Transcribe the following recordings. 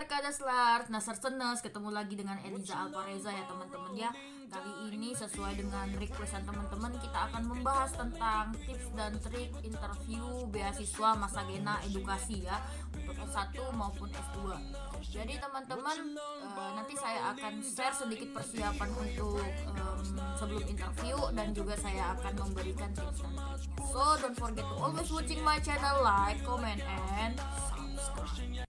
Kadaslar, Nasar Senes, ketemu lagi dengan Eliza Alvareza ya teman-teman ya. Kali ini sesuai dengan requestan teman-teman, kita akan membahas tentang tips dan trik interview beasiswa Masagena Edukasi ya, untuk S1 maupun S2. Jadi teman-teman, nanti saya akan share sedikit persiapan untuk sebelum interview, dan juga saya akan memberikan tips dan triknya. So don't forget to always watching my channel, like, comment, and subscribe.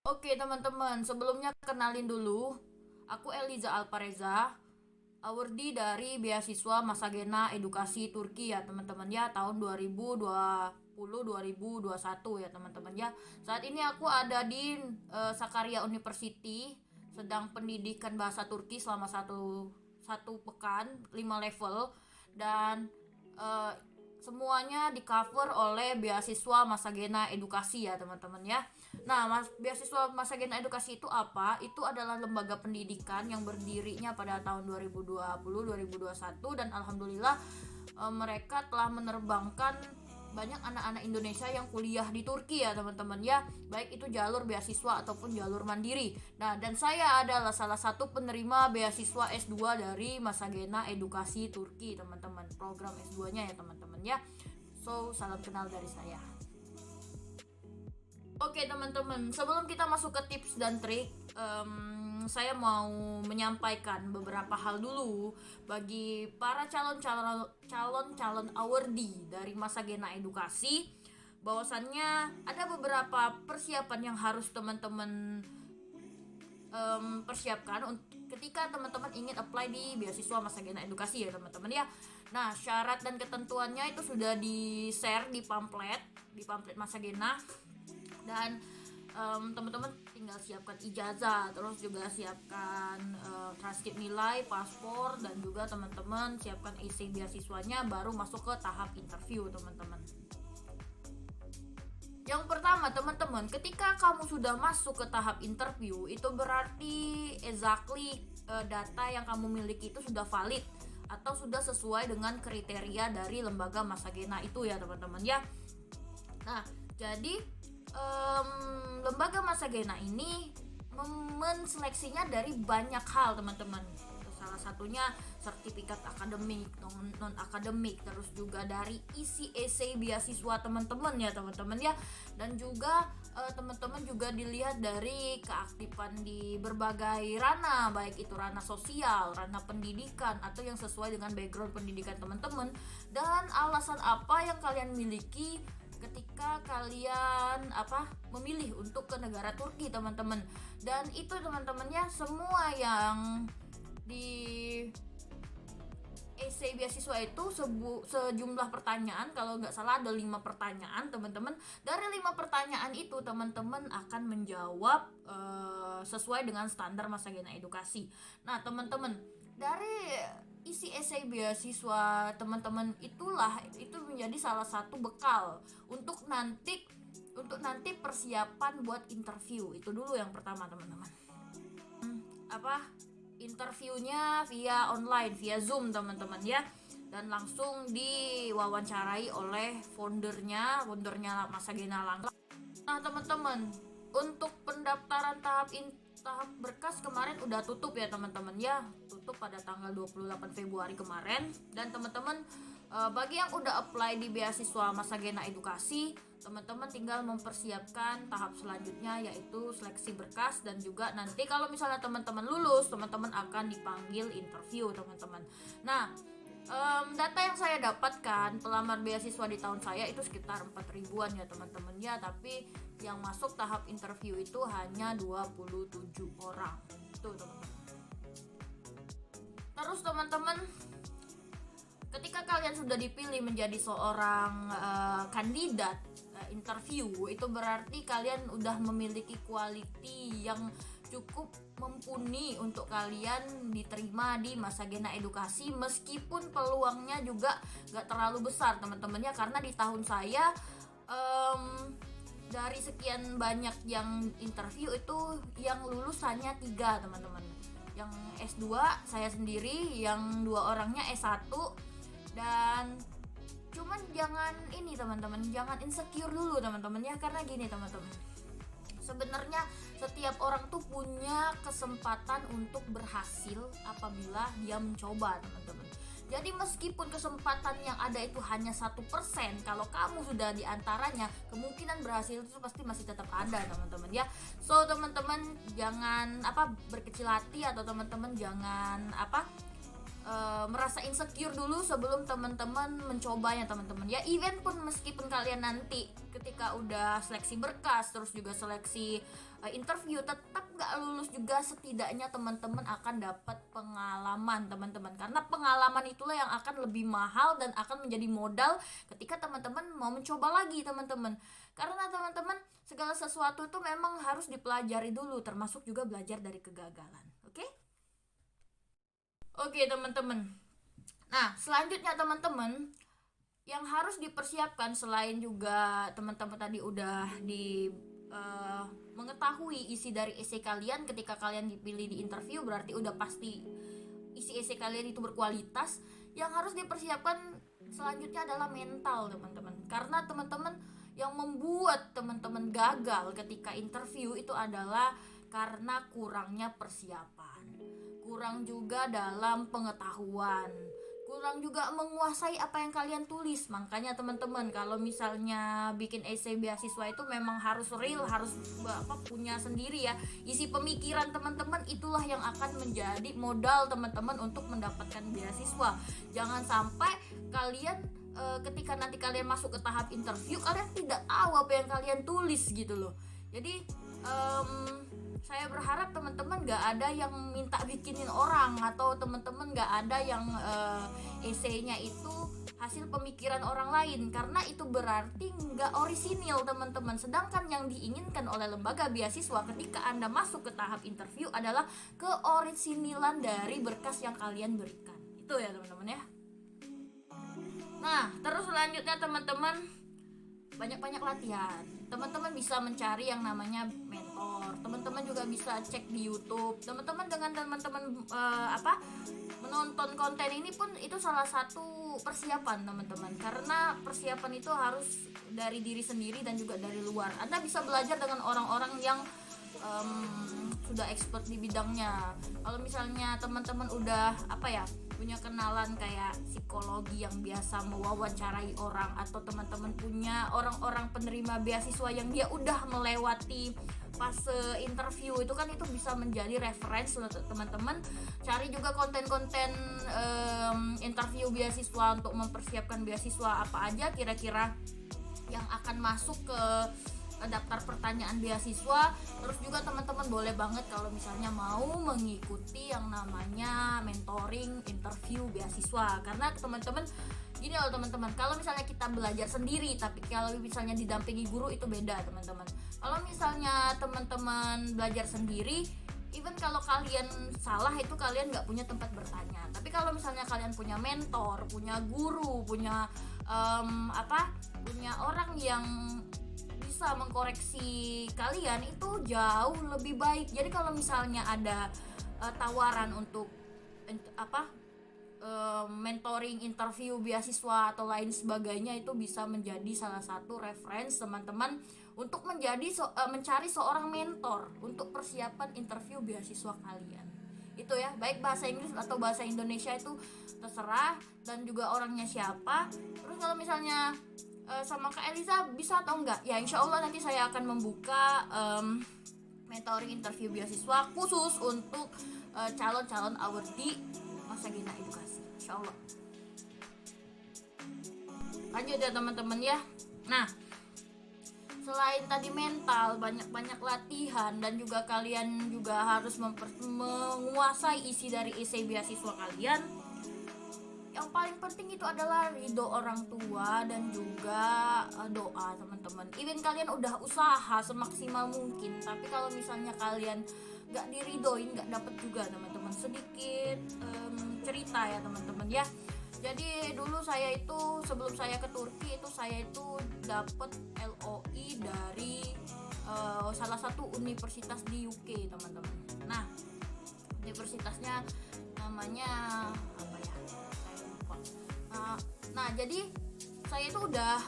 Oke teman-teman, sebelumnya kenalin dulu, aku Eliza Alvareza, awardee dari beasiswa Masagena Edukasi Turki ya teman-teman ya, tahun 2020-2021 ya teman-teman ya. Saat ini aku ada di Sakarya University, sedang pendidikan bahasa Turki selama satu pekan, 5 level, dan semuanya di cover oleh beasiswa Masagena Edukasi ya teman-teman ya. Nah, beasiswa Masagena Edukasi itu apa? Itu adalah lembaga pendidikan yang berdirinya pada tahun 2020-2021, dan alhamdulillah mereka telah menerbangkan banyak anak-anak Indonesia yang kuliah di Turki ya teman-teman ya, baik itu jalur beasiswa ataupun jalur mandiri. Nah, dan saya adalah salah satu penerima beasiswa S2 dari Masagena Edukasi Turki teman-teman, program S2-nya ya teman-teman ya. So, salam kenal dari saya. Oke teman-teman, sebelum kita masuk ke tips dan trik, saya mau menyampaikan beberapa hal dulu bagi para calon awardee dari Masagena Edukasi, bahwasannya ada beberapa persiapan yang harus teman-teman persiapkan ketika teman-teman ingin apply di beasiswa Masagena Edukasi ya teman-teman ya. Nah, syarat dan ketentuannya itu sudah di-share di pamflet Masagena. Dan teman-teman tinggal siapkan ijazah, terus juga siapkan transkrip nilai, paspor, dan juga teman-teman siapkan isi beasiswanya, baru masuk ke tahap interview teman-teman. Yang pertama teman-teman, ketika kamu sudah masuk ke tahap interview, itu berarti exactly data yang kamu miliki itu sudah valid atau sudah sesuai dengan kriteria dari lembaga Masagena itu ya teman-teman ya. Nah, jadi lembaga Masagena ini menseleksinya dari banyak hal teman-teman. Salah satunya sertifikat akademik, non akademik, terus juga dari isi esai beasiswa teman-teman ya teman-teman ya, dan juga teman-teman juga dilihat dari keaktifan di berbagai ranah, baik itu ranah sosial, ranah pendidikan, atau yang sesuai dengan background pendidikan teman-teman, dan alasan apa yang kalian miliki ketika kalian memilih untuk ke negara Turki teman-teman. Dan itu teman-temannya semua yang di essay beasiswa itu sejumlah pertanyaan, kalau nggak salah ada 5 pertanyaan teman-teman. Dari 5 pertanyaan itu teman-teman akan menjawab sesuai dengan standar Masagena Edukasi. Nah teman-teman, dari isi esai beasiswa teman-teman itu menjadi salah satu bekal untuk nanti persiapan buat interview. Itu dulu yang pertama teman-teman. Interviewnya via online, via Zoom teman-teman ya, dan langsung diwawancarai oleh foundernya Masagena langsung. Nah teman-teman, untuk pendaftaran tahap berkas kemarin udah tutup ya teman-teman ya, tutup pada tanggal 28 Februari kemarin, dan teman-teman Bagi yang udah apply di beasiswa Masagena Edukasi, teman-teman tinggal mempersiapkan tahap selanjutnya, yaitu seleksi berkas, dan juga nanti kalau misalnya teman-teman lulus, teman-teman akan dipanggil interview, teman-teman. Nah, data yang saya dapatkan pelamar beasiswa di tahun saya itu sekitar 4 ribuan ya teman-teman ya, tapi yang masuk tahap interview itu hanya 27 orang. Itu teman-teman. Terus teman-teman, ketika kalian sudah dipilih menjadi seorang kandidat interview, itu berarti kalian udah memiliki quality yang cukup mumpuni untuk kalian diterima di Masagena Edukasi, meskipun peluangnya juga gak terlalu besar teman-teman ya, karena di tahun saya dari sekian banyak yang interview itu yang lulus hanya 3 teman-teman. Yang S2 saya sendiri, yang 2 orangnya S1. Dan cuman jangan ini teman-teman, jangan insecure dulu teman-teman ya, karena gini teman-teman, sebenarnya setiap orang tuh punya kesempatan untuk berhasil apabila dia mencoba teman-teman. Jadi meskipun kesempatan yang ada itu hanya 1%, kalau kamu sudah diantaranya, kemungkinan berhasil itu pasti masih tetap ada teman-teman ya. So teman-teman jangan berkecil hati, atau teman-teman jangan merasa insecure dulu sebelum teman-teman mencobanya teman-teman ya. Even pun meskipun kalian nanti ketika udah seleksi berkas terus juga seleksi interview tetap gak lulus juga, setidaknya teman-teman akan dapat pengalaman teman-teman, karena pengalaman itulah yang akan lebih mahal dan akan menjadi modal ketika teman-teman mau mencoba lagi teman-teman. Karena teman-teman, segala sesuatu itu memang harus dipelajari dulu, termasuk juga belajar dari kegagalan. Oke teman-teman. Nah, selanjutnya teman-teman, yang harus dipersiapkan selain juga teman-teman tadi udah mengetahui isi dari essay kalian ketika kalian dipilih di interview, berarti udah pasti isi essay kalian itu berkualitas. Yang harus dipersiapkan selanjutnya adalah mental teman-teman, karena teman-teman yang membuat teman-teman gagal ketika interview itu adalah karena kurangnya persiapan, kurang juga dalam pengetahuan, kurang juga menguasai apa yang kalian tulis. Makanya teman-teman, kalau misalnya bikin essay beasiswa itu memang harus real, harus punya sendiri ya. Isi pemikiran teman-teman itulah yang akan menjadi modal teman-teman untuk mendapatkan beasiswa. Jangan sampai kalian ketika nanti kalian masuk ke tahap interview, kalian tidak tahu apa yang kalian tulis gitu loh. Jadi saya berharap teman-teman gak ada yang minta bikinin orang, atau teman-teman gak ada yang esainya itu hasil pemikiran orang lain, karena itu berarti gak orisinil teman-teman. Sedangkan yang diinginkan oleh lembaga beasiswa ketika Anda masuk ke tahap interview adalah keorisinilan dari berkas yang kalian berikan. Itu ya teman-teman ya. Nah, terus selanjutnya teman-teman, banyak-banyak latihan. Teman-teman bisa mencari yang namanya mentor. Teman-teman juga bisa cek di YouTube. Teman-teman dengan teman-teman menonton konten ini pun itu salah satu persiapan teman-teman. Karena persiapan itu harus dari diri sendiri dan juga dari luar. Anda bisa belajar dengan orang-orang yang sudah expert di bidangnya. Kalau misalnya teman-teman udah punya kenalan kayak psikologi yang biasa mewawancarai orang, atau teman-teman punya orang-orang penerima beasiswa yang dia udah melewati fase interview, itu kan itu bisa menjadi referensi untuk teman-teman. Cari juga konten-konten interview beasiswa untuk mempersiapkan beasiswa apa aja kira-kira yang akan masuk ke daftar pertanyaan beasiswa. Terus juga teman-teman boleh banget kalau misalnya mau mengikuti yang namanya mentoring interview beasiswa, karena teman-teman gini loh teman-teman, kalau misalnya kita belajar sendiri tapi kalau misalnya didampingi guru itu beda teman-teman. Kalau misalnya teman-teman belajar sendiri, even kalau kalian salah itu kalian nggak punya tempat bertanya. Tapi kalau misalnya kalian punya mentor, punya guru, punya punya orang yang bisa mengkoreksi kalian, itu jauh lebih baik. Jadi kalau misalnya ada tawaran untuk mentoring interview beasiswa atau lain sebagainya, itu bisa menjadi salah satu referensi teman-teman untuk mencari seorang mentor untuk persiapan interview beasiswa kalian. itu ya, baik bahasa Inggris atau bahasa Indonesia itu terserah, dan juga orangnya siapa. Terus kalau misalnya sama Kak Eliza bisa atau enggak, ya insya Allah nanti saya akan membuka mentoring interview beasiswa khusus untuk calon-calon awardee Masa Gina Edukasi, insya Allah. Lanjut ya teman-teman ya. Nah, selain tadi mental, banyak-banyak latihan, dan juga kalian juga harus menguasai isi dari essay beasiswa kalian. Yang paling penting itu adalah ridho orang tua dan juga doa teman-teman. Even kalian udah usaha semaksimal mungkin, tapi kalau misalnya kalian gak diridoin, gak dapet juga teman-teman. Sedikit cerita ya teman-teman ya. Jadi dulu saya itu sebelum saya ke Turki itu saya itu dapet LOI dari salah satu universitas di UK teman-teman. Nah, universitasnya namanya apa ya? Saya lupa. Nah, jadi saya itu udah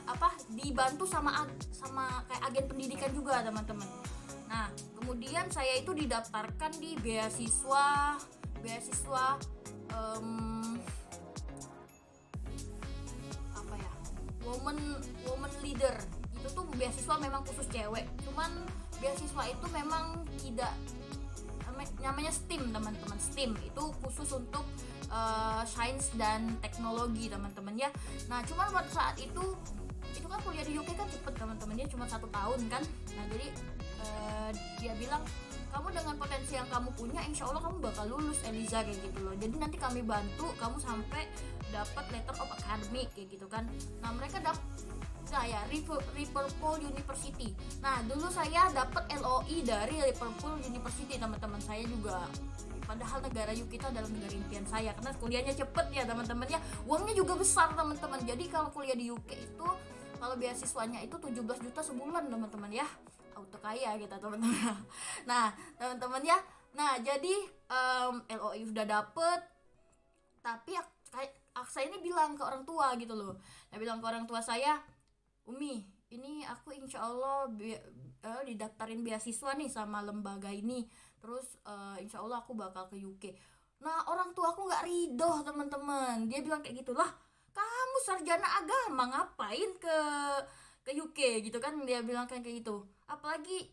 dibantu sama kayak agen pendidikan juga teman-teman. Nah, kemudian saya itu didaftarkan di beasiswa woman leader. Itu tuh beasiswa memang khusus cewek, cuman beasiswa itu memang tidak, namanya STEAM teman-teman. STEAM itu khusus untuk sains dan teknologi teman-teman ya. Nah, cuman pada saat itu kan kuliah di UK kan cepet teman-teman ya, cuma 1 tahun kan. Nah, jadi dia bilang, kamu dengan potensi yang kamu punya insya Allah kamu bakal lulus Eliza, kayak gitu loh. Jadi nanti kami bantu kamu sampai dapat letter of academic kayak gitu kan. Nah, mereka saya Liverpool University. Nah, dulu saya dapat LOI dari Liverpool University teman-teman. Saya juga, padahal negara UK itu adalah negara impian saya karena kuliahnya cepet ya teman-teman ya. Uangnya juga besar teman-teman. Jadi kalau kuliah di UK itu kalau beasiswanya itu 17 juta sebulan teman-teman ya. Auto kaya kita teman-teman. Nah, teman-teman ya. Nah, jadi LOI udah dapet, tapi saya ini bilang ke orang tua gitu loh. Saya bilang ke orang tua saya, Umi, ini aku insya Allah didaftarin beasiswa nih sama lembaga ini. Terus insya Allah aku bakal ke UK. Nah, orang tua aku nggak ridho teman-teman. Dia bilang kayak gitulah, kamu sarjana agama ngapain ke UK gitu kan. Dia bilang kayak gitu, apalagi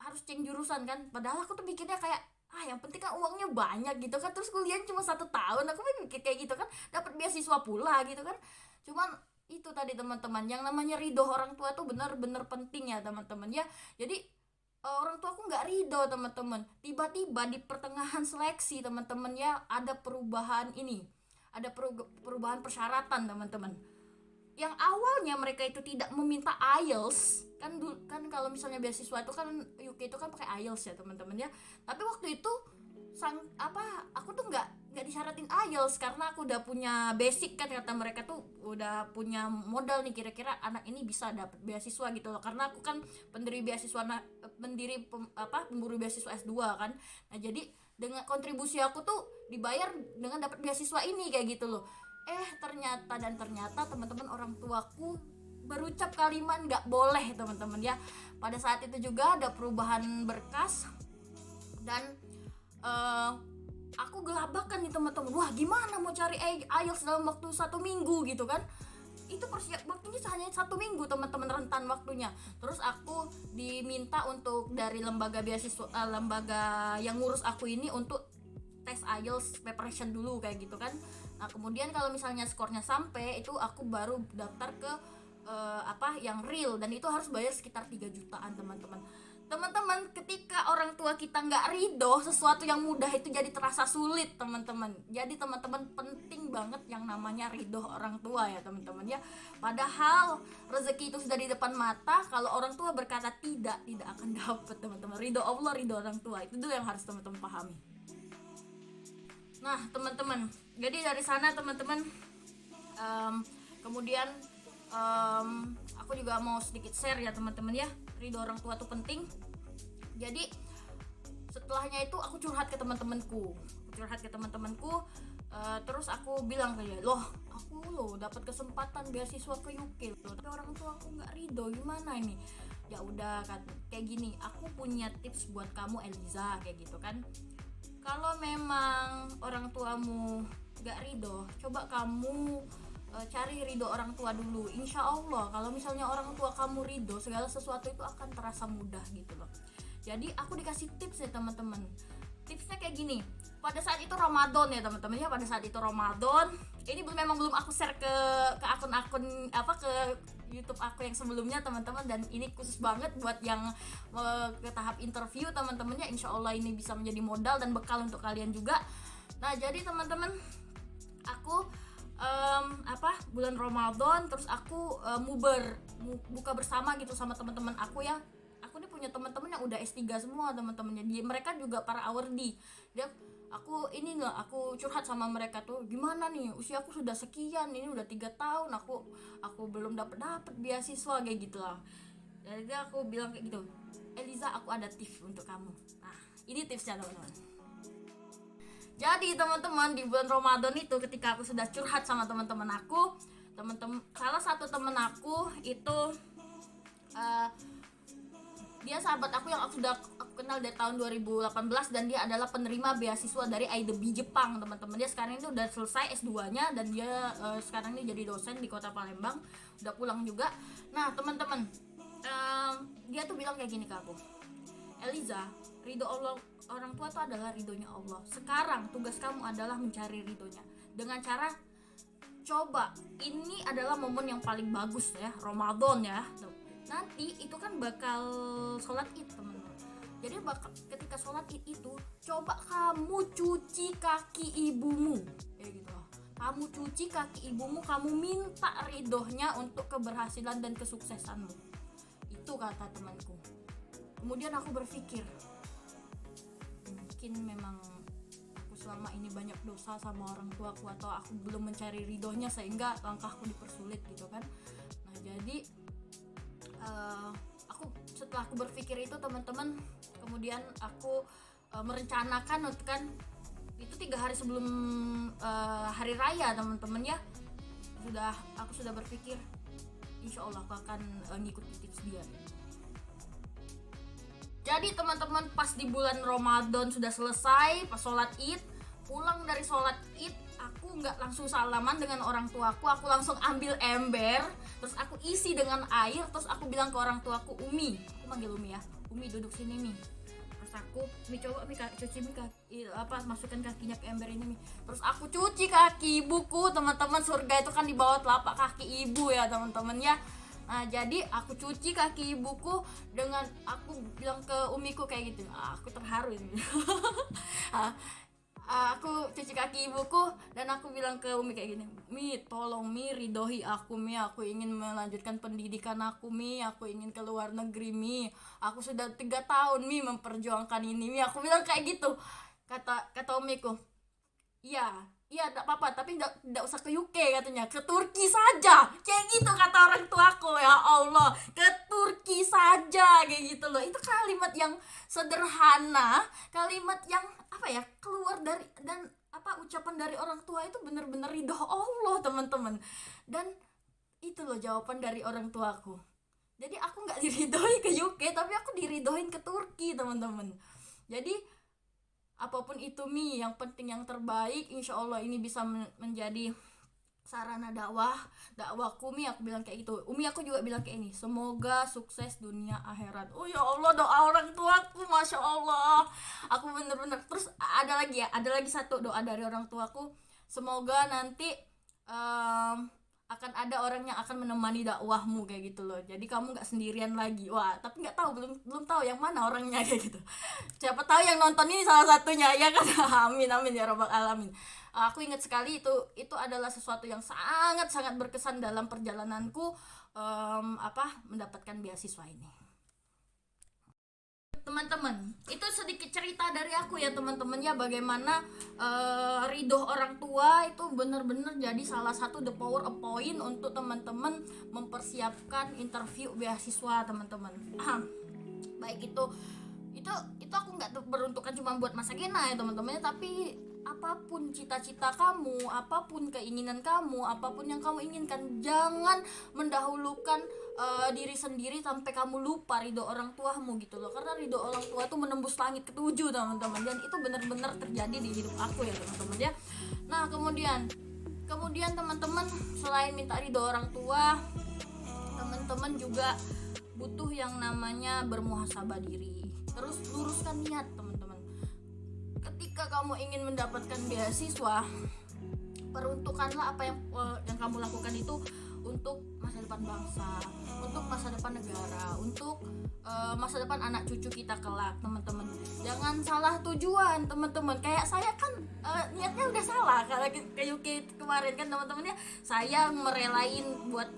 harus change jurusan kan. Padahal aku tuh mikirnya kayak yang penting kan uangnya banyak gitu kan, terus kuliahnya cuma 1 tahun, aku mikir kayak gitu kan, dapat beasiswa pula gitu kan. Cuman itu tadi teman-teman, yang namanya ridho orang tua tuh benar-benar penting ya teman-teman ya. Jadi orang tua aku nggak ridho teman-teman. Tiba-tiba di pertengahan seleksi teman-teman ya, ada perubahan perubahan persyaratan teman-teman. Yang awalnya mereka itu tidak meminta IELTS kan kalau misalnya beasiswa itu kan UK itu kan pakai IELTS ya teman-teman ya. Tapi waktu itu aku tuh nggak disyaratin IELTS karena aku udah punya basic kan, kata mereka tuh udah punya modal nih, kira-kira anak ini bisa dapat beasiswa gitu loh, karena aku kan pemburu beasiswa S2 kan. Nah, jadi dengan kontribusi aku tuh dibayar dengan dapat beasiswa ini kayak gitu loh. Ternyata teman-teman, orang tuaku berucap kalimat nggak boleh teman-teman ya. Pada saat itu juga ada perubahan berkas dan aku gelabakan nih teman-teman. Wah, gimana mau cari IELTS dalam waktu 1 minggu gitu kan. Itu waktunya hanya 1 minggu teman-teman, rentan waktunya. Terus aku diminta untuk dari lembaga beasiswa, lembaga yang ngurus aku ini untuk tes IELTS preparation dulu kayak gitu kan. Nah, kemudian kalau misalnya skornya sampai itu aku baru daftar ke yang real, dan itu harus bayar sekitar 3 jutaan teman-teman. Teman-teman, ketika orang tua kita nggak ridho, sesuatu yang mudah itu jadi terasa sulit teman-teman. Jadi teman-teman, penting banget yang namanya ridho orang tua ya teman-teman ya. Padahal rezeki itu sudah di depan mata, kalau orang tua berkata tidak akan dapat teman-teman. Ridho Allah, ridho orang tua, itu dulu yang harus teman-teman pahami. Nah teman-teman, jadi dari sana teman-teman, kemudian aku juga mau sedikit share ya teman-teman ya, ridho orang tua tuh penting. Jadi setelahnya itu aku curhat ke teman-temanku, terus aku bilang kayak, aku dapat kesempatan beasiswa ke UK loh, tapi orang tua aku nggak ridho, gimana ini? Ya udah kan, kayak gini, aku punya tips buat kamu Eliza, kayak gitu kan. Kalau memang orang tuamu gak ridho, coba kamu cari ridho orang tua dulu. Insya Allah kalau misalnya orang tua kamu ridho, segala sesuatu itu akan terasa mudah gitu loh. Jadi aku dikasih tips ya teman-teman. Tipsnya kayak gini. Pada saat itu Ramadan ya teman-teman ya, pada saat itu Ramadan. Ini memang belum aku share ke akun-akun ke YouTube aku yang sebelumnya teman-teman, dan ini khusus banget buat yang ke tahap interview teman-temannya. Insya Allah ini bisa menjadi modal dan bekal untuk kalian juga. Nah jadi teman-teman, aku bulan Ramadan terus aku buka bersama gitu sama teman-teman aku ya. Aku nih punya teman-teman yang udah S3 semua teman-temannya. Mereka juga para awardi. Aku curhat sama mereka tuh, gimana nih usia aku sudah sekian, ini udah 3 tahun aku belum dapat beasiswa kayak gitu lah. Jadi aku bilang kayak gitu, Eliza, aku ada tips untuk kamu. Nah ini tipsnya teman-teman. Jadi teman-teman, di bulan Ramadan itu ketika aku sudah curhat sama teman-teman aku, salah satu teman aku itu dia sahabat aku yang aku kenal dari tahun 2018, dan dia adalah penerima beasiswa dari IDB Jepang teman-teman. Dia sekarang itu udah selesai S2-nya, dan dia sekarang ini jadi dosen di kota Palembang, udah pulang juga. Nah teman-teman, dia tuh bilang kayak gini ke aku, Eliza, ridho Allah orang tua itu adalah ridhonya Allah. Sekarang tugas kamu adalah mencari ridhonya dengan cara coba, ini adalah momen yang paling bagus ya, Ramadan ya. Nanti itu kan bakal sholat id teman-teman. Jadi ketika sholat id itu coba kamu cuci kaki ibumu kayak gitu loh. Kamu cuci kaki ibumu, kamu minta ridhonya untuk keberhasilan dan kesuksesanmu. Itu kata temanku. Kemudian aku berpikir, mungkin memang aku selama ini banyak dosa sama orang tuaku, atau aku belum mencari ridhonya sehingga langkahku dipersulit gitu kan. Nah jadi setelah aku berpikir itu teman-teman, kemudian aku merencanakan kan itu 3 hari sebelum hari raya teman-teman ya, aku sudah berpikir insya Allah aku akan ngikuti tips dia. Jadi teman-teman, pas di bulan Ramadan sudah selesai, pas sholat id, pulang dari sholat id, aku nggak langsung salaman dengan orang tuaku, aku langsung ambil ember, terus aku isi dengan air, terus aku bilang ke orang tuaku, Umi, aku manggil Umi ya, Umi duduk sini Mi. Terus aku, Mi coba Mi cuci Mi kaki, masukkan kakinya ke ember ini Mi. Terus aku cuci kaki ibuku teman-teman, surga itu kan di bawah telapak kaki ibu ya teman-teman ya. Nah jadi aku cuci kaki ibuku dengan aku bilang ke umiku kayak gitu, aku terharu ini. Aku cuci kaki ibuku dan aku bilang ke Umi kayak gini, Mi tolong Mi ridhoi aku Mi, aku ingin melanjutkan pendidikan aku Mi, aku ingin ke luar negeri Mi, aku sudah 3 tahun Mi memperjuangkan ini Mi, aku bilang kayak gitu. Kata Umiku, iya enggak apa-apa, tapi enggak usah ke UK katanya, ke Turki saja, kayak gitu kata orang tuaku. Ya Allah, ke Turki saja kayak gitu loh. Itu kalimat yang sederhana, kalimat yang keluar dari ucapan dari orang tua itu benar-benar ridho Allah teman-teman. Dan itu loh jawaban dari orang tuaku. Jadi aku nggak diridhoi ke UK, tapi aku diridhoin ke Turki teman-teman. Jadi apapun itu Mi, yang penting yang terbaik, insya Allah ini bisa menjadi sarana dakwahku Mi, aku bilang kayak gitu. Umi aku juga bilang kayak ini, semoga sukses dunia akhirat. Oh ya Allah, doa orang tuaku masya Allah, aku bener-bener. Terus ada lagi satu doa dari orang tuaku, semoga nanti akan ada orang yang akan menemani dakwahmu kayak gitu loh, jadi kamu nggak sendirian lagi. Wah tapi nggak tahu, belum tahu yang mana orangnya kayak gitu. Siapa tahu yang nonton ini salah satunya ya kan. Amin ya rabbal alamin. Aku ingat sekali itu adalah sesuatu yang sangat berkesan dalam perjalananku mendapatkan beasiswa ini. Teman-teman, itu sedikit cerita dari aku ya teman-teman ya, bagaimana ridho orang tua itu benar-benar jadi salah satu the power of point untuk teman-teman mempersiapkan interview beasiswa teman-teman. Baik itu aku nggak beruntukkan cuma buat masa kena ya teman-teman, tapi apapun cita-cita kamu, apapun keinginan kamu, apapun yang kamu inginkan, jangan mendahulukan diri sendiri sampai kamu lupa ridho orang tuamu gitu loh. Karena ridho orang tua tuh menembus langit ketujuh teman-teman, dan itu benar-benar terjadi di hidup aku ya teman-teman ya. Nah kemudian teman-teman, selain minta ridho orang tua, teman-teman juga butuh yang namanya bermuhasabah diri. Terus luruskan niat teman-teman. Ketika kamu ingin mendapatkan beasiswa, peruntukanlah apa yang kamu lakukan itu untuk masa depan bangsa, untuk masa depan negara, untuk masa depan anak cucu kita kelak teman-teman. Jangan salah tujuan teman-teman. Kayak saya kan niatnya udah salah kalau ke UK kemarin kan teman-teman ya. Saya merelain buat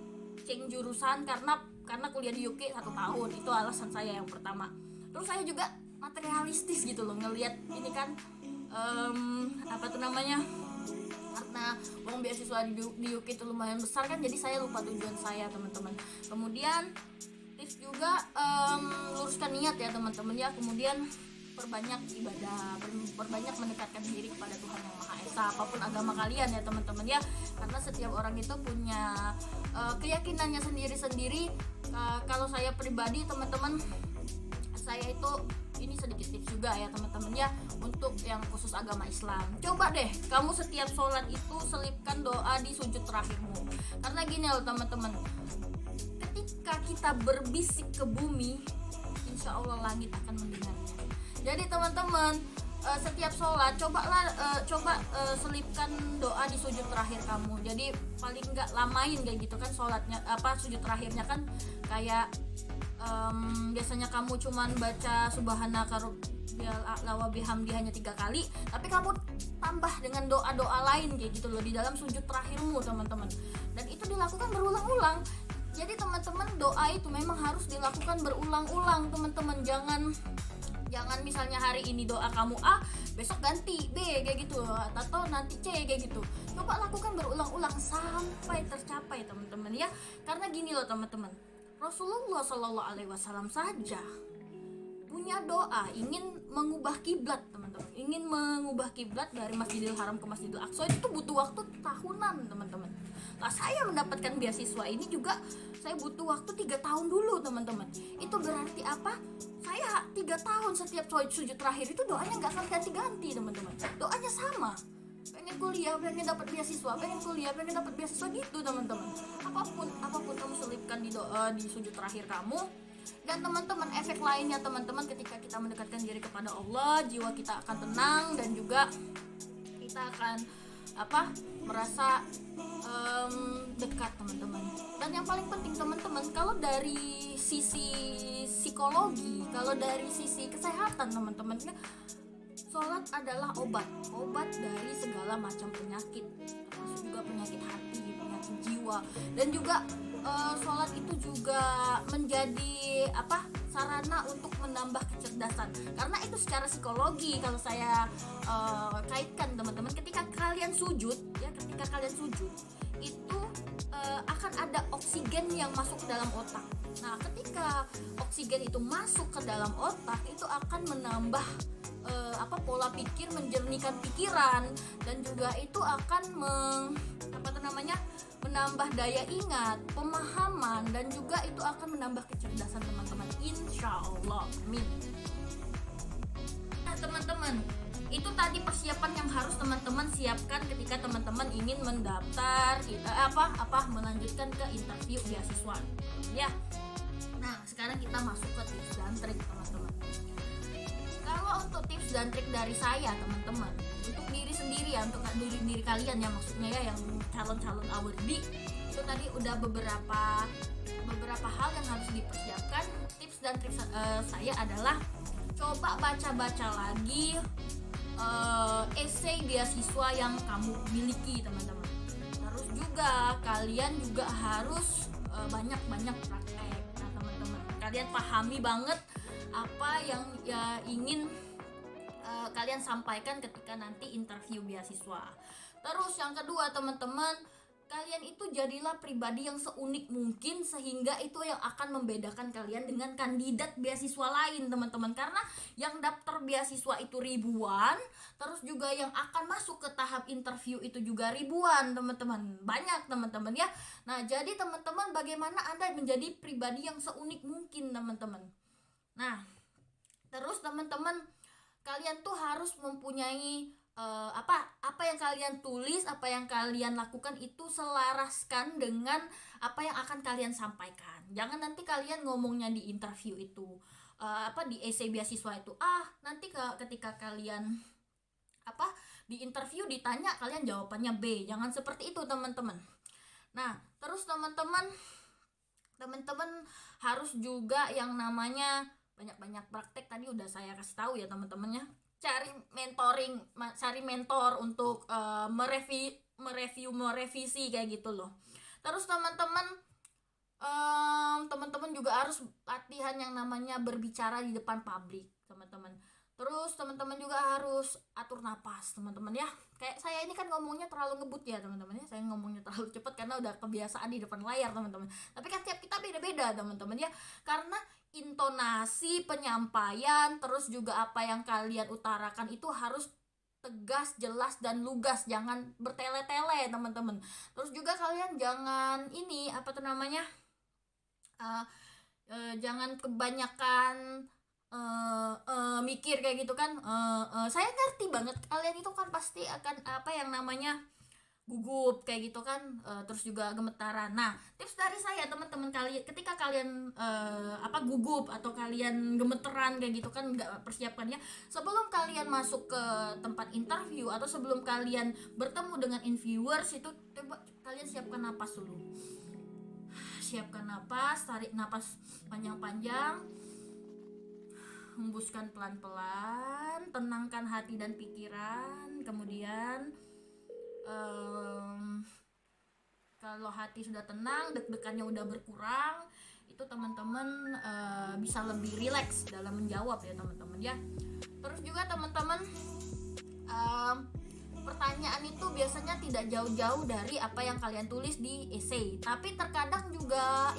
change jurusan karena kuliah di UK 1 tahun. Itu alasan saya yang pertama. Terus saya juga materialistis gitu loh, ngelihat ini kan apa tuh namanya, karena uang beasiswa di UK itu lumayan besar kan, jadi saya lupa tujuan saya teman-teman. Kemudian tips juga luruskan niat ya teman-teman ya. Kemudian perbanyak ibadah, perbanyak mendekatkan diri kepada Tuhan Yang Maha Esa, apapun agama kalian ya teman-teman ya. Karena setiap orang itu punya keyakinannya sendiri-sendiri. Kalau saya pribadi teman-teman, saya itu ini sedikit tips juga ya teman-teman ya, untuk yang khusus agama Islam. Coba deh kamu setiap sholat itu selipkan doa di sujud terakhirmu. Karena gini loh teman-teman, ketika kita berbisik ke bumi, insya Allah langit akan mendengarnya. Jadi teman-teman, setiap sholat coba selipkan doa di sujud terakhir kamu. Jadi paling nggak lamain kayak gitu kan sholatnya, sujud terakhirnya kan kayak biasanya kamu cuman baca subhanaka wa bihamdi hanya 3 kali, tapi kamu tambah dengan doa-doa lain kayak gitu loh di dalam sujud terakhirmu teman-teman. Dan itu dilakukan berulang-ulang. Jadi teman-teman, doa itu memang harus dilakukan berulang-ulang teman-teman. Jangan misalnya hari ini doa kamu A, besok ganti B kayak gitu, atau nanti C kayak gitu. Coba lakukan berulang-ulang sampai tercapai teman-teman ya. Karena gini loh teman-teman, Rasulullah SAW saja punya doa ingin mengubah kiblat teman-teman, ingin mengubah kiblat dari Masjidil Haram ke Masjidil Aqsa itu butuh waktu tahunan teman-teman. Nah, saya mendapatkan beasiswa ini juga saya butuh waktu 3 tahun dulu teman-teman. Itu berarti apa? Saya 3 tahun setiap sujud terakhir itu doanya nggak akan ganti-ganti teman-teman. Doanya sama. Pengen kuliah, pengen dapat beasiswa, pengen kuliah, pengen dapat beasiswa gitu teman-teman. Apapun kamu selipkan di doa di sujud terakhir kamu. Dan teman-teman, efek lainnya teman-teman, ketika kita mendekatkan diri kepada Allah, jiwa kita akan tenang dan juga kita akan merasa dekat teman-teman. Dan yang paling penting teman-teman, kalau dari sisi psikologi, kalau dari sisi kesehatan teman-teman, sholat adalah obat dari segala macam penyakit, termasuk juga penyakit hati, penyakit jiwa. Dan juga sholat itu juga menjadi sarana untuk menambah kecerdasan. Karena itu secara psikologi, kalau saya kaitkan teman-teman, ketika kalian sujud itu akan ada oksigen yang masuk ke dalam otak. Nah, ketika oksigen itu masuk ke dalam otak, itu akan menambah pola pikir, menjernihkan pikiran, dan juga itu akan menambah daya ingat, pemahaman, dan juga itu akan menambah kecerdasan teman-teman, insya Allah, amin. Nah teman-teman, itu tadi persiapan yang harus teman-teman siapkan ketika teman-teman ingin mendaftar melanjutkan ke interview beasiswa ya. Nah sekarang kita masuk ke tips dan trik teman-teman. Kalau untuk tips dan trik dari saya teman-teman, untuk diri sendiri ya, untuk diri kalian ya, maksudnya ya yang calon-calon awardee, itu tadi udah beberapa hal yang harus dipersiapkan. Tips dan trik saya adalah coba baca-baca lagi esai beasiswa yang kamu miliki teman-teman. Terus juga kalian juga harus banyak-banyak praktek. Nah teman-teman, kalian pahami banget apa yang ingin kalian sampaikan ketika nanti interview beasiswa. Terus yang kedua teman-teman, kalian itu jadilah pribadi yang seunik mungkin, sehingga itu yang akan membedakan kalian dengan kandidat beasiswa lain, teman-teman. Karena yang daftar beasiswa itu ribuan, terus juga yang akan masuk ke tahap interview itu juga ribuan, teman-teman. Banyak, teman-teman ya. Nah, jadi teman-teman, bagaimana Anda menjadi pribadi yang seunik mungkin, teman-teman? Nah, terus teman-teman, kalian tuh harus mempunyai apa yang kalian tulis, apa yang kalian lakukan itu selaraskan dengan apa yang akan kalian sampaikan. Jangan nanti kalian ngomongnya di interview itu, di essay beasiswa itu, nanti ketika kalian di interview ditanya, kalian jawabannya B. Jangan seperti itu, teman-teman. Nah, terus teman-teman harus juga yang namanya banyak-banyak praktek. Tadi udah saya kasih tahu ya, teman-temannya. Cari mentor untuk merevisi kayak gitu loh. Terus teman-teman juga harus latihan yang namanya berbicara di depan publik, teman-teman. Terus teman-teman juga harus atur napas, teman-teman ya. Kayak saya ini kan ngomongnya terlalu ngebut ya, teman-teman ya. Saya ngomongnya terlalu cepat karena udah kebiasaan di depan layar, teman-teman. Tapi kan tiap kita beda-beda, teman-teman ya. Karena intonasi penyampaian, terus juga apa yang kalian utarakan itu harus tegas, jelas, dan lugas. Jangan bertele-tele, teman-teman. Terus juga kalian jangan jangan kebanyakan mikir kayak gitu kan. Saya ngerti banget kalian itu kan pasti akan gugup kayak gitu kan, terus juga gemetaran. Nah, tips dari saya, teman-teman, kalian ketika kalian gugup atau kalian gemeteran kayak gitu kan, nggak persiapkannya, sebelum kalian masuk ke tempat interview atau sebelum kalian bertemu dengan interviewers itu, coba kalian siapkan napas dulu. Siapkan napas, tarik napas panjang-panjang, hembuskan pelan-pelan, tenangkan hati dan pikiran. Kemudian kalau hati sudah tenang, deg-degannya udah berkurang, itu teman-teman bisa lebih rileks dalam menjawab ya, teman-teman ya. Terus juga teman-teman, pertanyaan itu biasanya tidak jauh-jauh dari apa yang kalian tulis di essay, tapi terkadang juga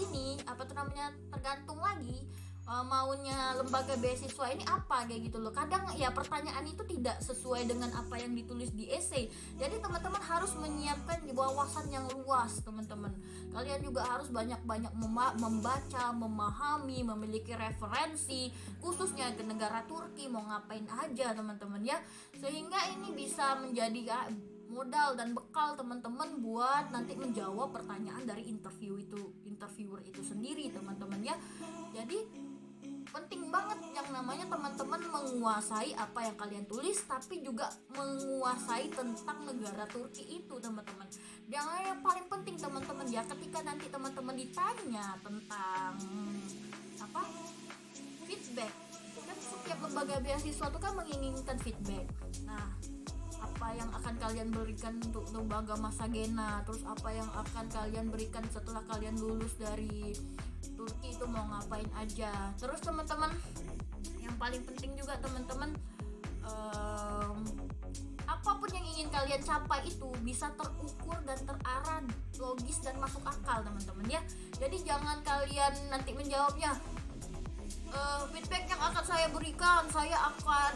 tergantung lagi maunya lembaga beasiswa ini apa kayak gitu loh. Kadang ya pertanyaan itu tidak sesuai dengan apa yang ditulis di essay. Jadi teman-teman harus menyiapkan wawasan yang luas, teman-teman. Kalian juga harus banyak-banyak membaca, memahami, memiliki referensi, khususnya ke negara Turki mau ngapain aja, teman-teman ya. Sehingga ini bisa menjadi modal dan bekal teman-teman buat nanti menjawab pertanyaan dari interviewer itu sendiri, teman-teman ya. Jadi penting banget yang namanya teman-teman menguasai apa yang kalian tulis, tapi juga menguasai tentang negara Turki itu, teman-teman. Yang paling penting, teman-teman ya, ketika nanti teman-teman ditanya tentang feedback, kan setiap lembaga beasiswa itu kan menginginkan feedback. Nah, apa yang akan kalian berikan untuk lembaga Masagena, terus apa yang akan kalian berikan setelah kalian lulus dari Turki itu mau ngapain aja. Terus teman-teman, yang paling penting juga teman-teman, apapun yang ingin kalian capai itu bisa terukur dan terarah, logis dan masuk akal, teman-teman ya. Jadi jangan kalian nanti menjawabnya, feedback yang akan saya berikan, saya akan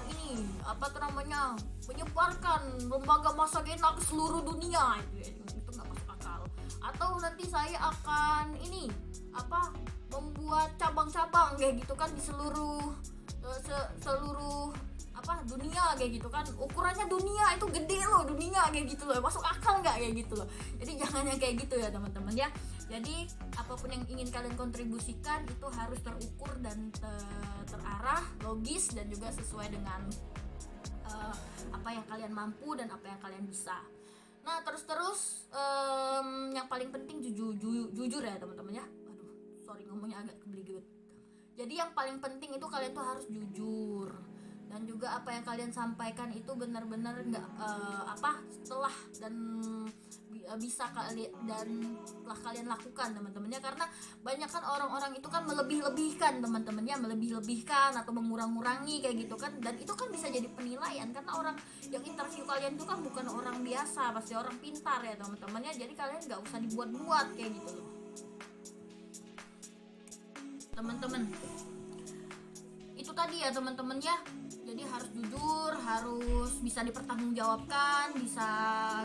menyebarkan lembaga Masagena ke seluruh dunia, itu nggak masuk akal. Atau nanti saya akan membuat cabang-cabang kayak gitu kan di seluruh dunia kayak gitu kan. Ukurannya dunia itu gede loh, dunia kayak gitu loh, masuk akal nggak kayak gitu loh. Jadi jangan yang kayak gitu ya, teman-teman ya. Jadi apapun yang ingin kalian kontribusikan itu harus terukur dan terarah, logis, dan juga sesuai dengan apa yang kalian mampu dan apa yang kalian bisa. Nah, terus yang paling penting jujur ya, teman-teman ya. Sorry ngomongnya agak kebelit. Jadi yang paling penting itu kalian tuh harus jujur. dan juga apa yang kalian sampaikan itu benar-benar nggak setelah dan bisa kalian dan telah kalian lakukan teman-temannya. Karena banyak kan orang-orang itu kan melebih-lebihkan teman-temannya, melebih-lebihkan atau mengurang-ngurangi kayak gitu kan, dan itu kan bisa jadi penilaian karena orang yang interview kalian itu kan bukan orang biasa, pasti orang pintar ya teman-temannya. Jadi kalian nggak usah dibuat-buat kayak gitu loh teman-teman. Itu tadi ya teman-teman ya, jadi harus jujur, harus bisa dipertanggungjawabkan, bisa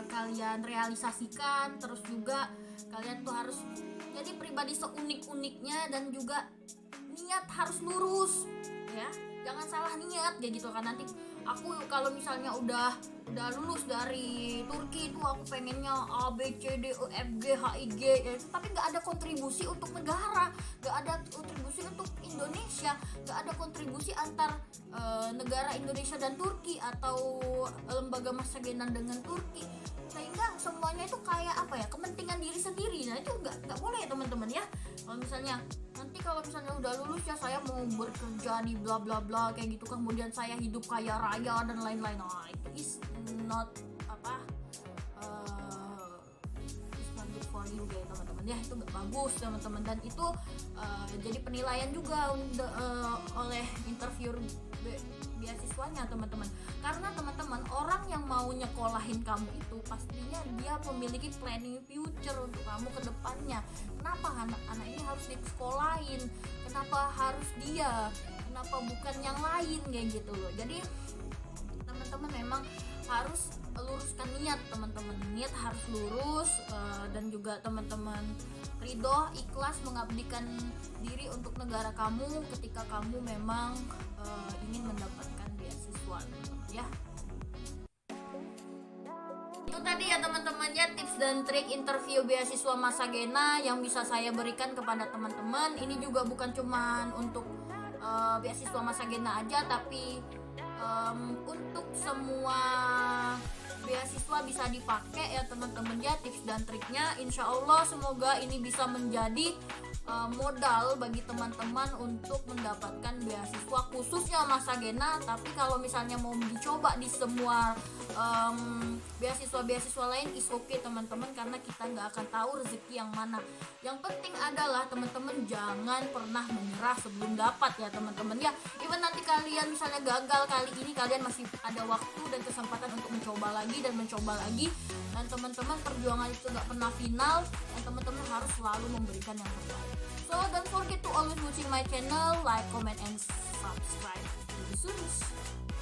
kalian realisasikan, terus juga kalian tuh harus jadi pribadi seunik-uniknya, dan juga niat harus lurus ya, jangan salah niat kayak gitu kan. Nanti aku kalau misalnya udah lulus dari Turki itu aku pengennya A B C D E F G H I G ya, tapi nggak ada kontribusi untuk negara, nggak ada kontribusi untuk Indonesia, nggak ada kontribusi antar negara Indonesia dan Turki atau lembaga Masagenan dengan Turki, sehingga semuanya itu kayak apa ya, kepentingan diri sendiri. Nah itu nggak boleh ya teman-teman ya. Kalau misalnya nanti kalau misalnya udah lulus ya saya mau bekerja di bla bla bla kayak gitu, kemudian saya hidup kaya raya dan lain-lain, nah itu is not good for you ya teman-teman ya, itu nggak bagus teman-teman. Dan itu jadi penilaian juga oleh interviewer beasiswanya teman-teman, karena teman-teman orang yang mau nyekolahin kamu itu pastinya dia memiliki planning future untuk kamu ke depannya. Kenapa anak ini harus disekolahin, kenapa harus dia, kenapa bukan yang lain kayak gitu loh. Jadi teman-teman memang harus luruskan niat teman-teman, niat harus lurus, dan juga teman-teman ridho ikhlas mengabdikan diri untuk negara kamu ketika kamu memang ingin mendapatkan beasiswa teman-teman ya. Itu tadi ya teman-teman ya, tips dan trik interview beasiswa Masagena yang bisa saya berikan kepada teman-teman. Ini juga bukan cuman untuk beasiswa Masagena aja, tapi untuk semua beasiswa bisa dipakai ya teman-teman ya, tips dan triknya. Insya Allah semoga ini bisa menjadi modal bagi teman-teman untuk mendapatkan beasiswa khususnya Masagena. Tapi kalau misalnya mau dicoba di semua beasiswa lain is okay teman-teman, karena kita nggak akan tahu rezeki yang mana. Yang penting adalah teman-teman jangan pernah menyerah sebelum dapat ya teman-teman ya. Even nanti kalian misalnya gagal kali ini, kalian masih ada waktu dan kesempatan untuk mencoba lagi dan mencoba lagi. Dan teman-teman, perjuangan itu nggak pernah final, dan teman-teman harus selalu memberikan yang terbaik. So don't forget to always watching my channel, like, comment, and subscribe. See you soon.